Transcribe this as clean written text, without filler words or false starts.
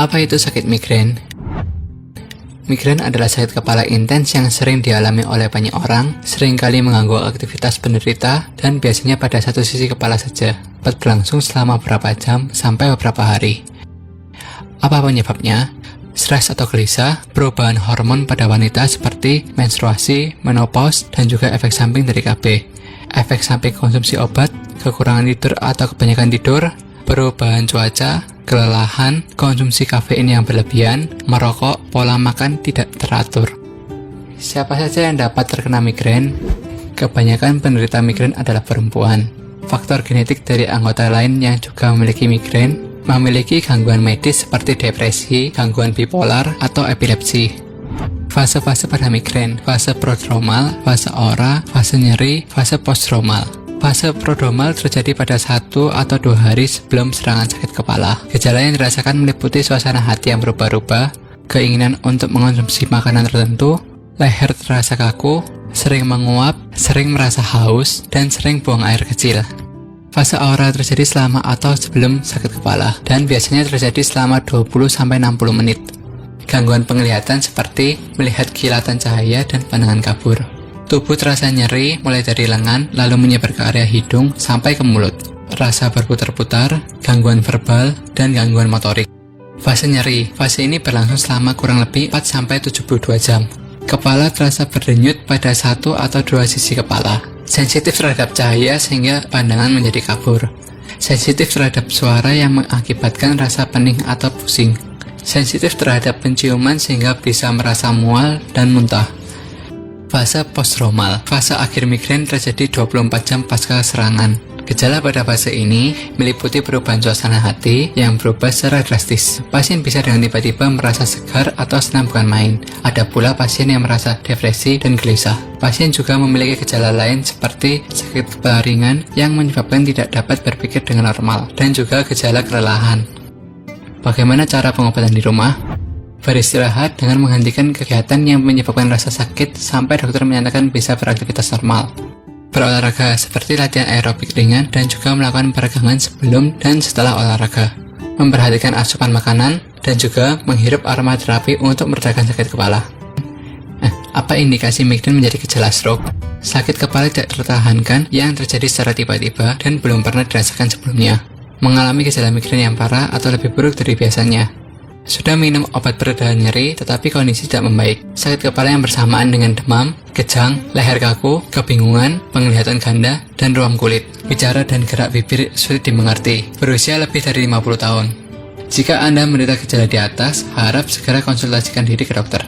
Apa itu sakit migrain? Migrain adalah sakit kepala intens yang sering dialami oleh banyak orang, seringkali mengganggu aktivitas penderita, dan biasanya pada satu sisi kepala saja, dapat berlangsung selama beberapa jam sampai beberapa hari. Apa penyebabnya? Stres atau gelisah, perubahan hormon pada wanita seperti menstruasi, menopause, dan juga efek samping dari KB. Efek samping konsumsi obat, kekurangan tidur atau kebanyakan tidur, perubahan cuaca, kelelahan, konsumsi kafein yang berlebihan, merokok, pola makan tidak teratur. Siapa saja yang dapat terkena migrain? Kebanyakan penderita migrain adalah perempuan. Faktor genetik dari anggota lain yang juga memiliki migrain memiliki gangguan medis seperti depresi, gangguan bipolar, atau epilepsi. Fase-fase pada migrain: fase prodromal, fase aura, fase nyeri, fase postdromal. Fase prodromal terjadi pada 1 atau 2 hari sebelum serangan sakit kepala. Gejala yang dirasakan meliputi suasana hati yang berubah-ubah, keinginan untuk mengonsumsi makanan tertentu, leher terasa kaku, sering menguap, sering merasa haus, dan sering buang air kecil. Fase aura terjadi selama atau sebelum sakit kepala, dan biasanya terjadi selama 20-60 menit. Gangguan penglihatan seperti melihat kilatan cahaya dan pandangan kabur. Tubuh terasa nyeri mulai dari lengan, lalu menyebar ke area hidung sampai ke mulut. Rasa berputar-putar, gangguan verbal, dan gangguan motorik. Fase nyeri. Fase ini berlangsung selama kurang lebih 4-72 jam. Kepala terasa berdenyut pada 1 atau 2 sisi kepala. Sensitif terhadap cahaya sehingga pandangan menjadi kabur. Sensitif terhadap suara yang mengakibatkan rasa pening atau pusing. Sensitif terhadap penciuman sehingga bisa merasa mual dan muntah. Fase postdromal. Fase akhir migrain terjadi 24 jam pasca serangan. Gejala pada fase ini meliputi perubahan suasana hati yang berubah secara drastis. Pasien bisa dengan tiba-tiba merasa segar atau senang bukan main. Ada pula pasien yang merasa depresi dan gelisah. Pasien juga memiliki gejala lain seperti sakit kepala ringan yang menyebabkan tidak dapat berpikir dengan normal, dan juga gejala kelelahan. Bagaimana cara pengobatan di rumah? Beristirahat dengan menghentikan kegiatan yang menyebabkan rasa sakit sampai dokter menyatakan bisa beraktivitas normal. Berolahraga seperti latihan aerobik ringan dan juga melakukan peregangan sebelum dan setelah olahraga. Memperhatikan asupan makanan dan juga menghirup aromaterapi untuk meredakan sakit kepala. Apa indikasi migrain menjadi gejala stroke? Sakit kepala tidak tertahankan yang terjadi secara tiba-tiba dan belum pernah dirasakan sebelumnya. Mengalami gejala migrain yang parah atau lebih buruk dari biasanya. Sudah minum obat pereda nyeri tetapi kondisi tidak membaik. Sakit kepala yang bersamaan dengan demam, kejang, leher kaku, kebingungan, penglihatan ganda, dan ruam kulit. Bicara dan gerak bibir sulit dimengerti. Berusia lebih dari 50 tahun. Jika Anda menderita gejala di atas, harap segera konsultasikan diri ke dokter.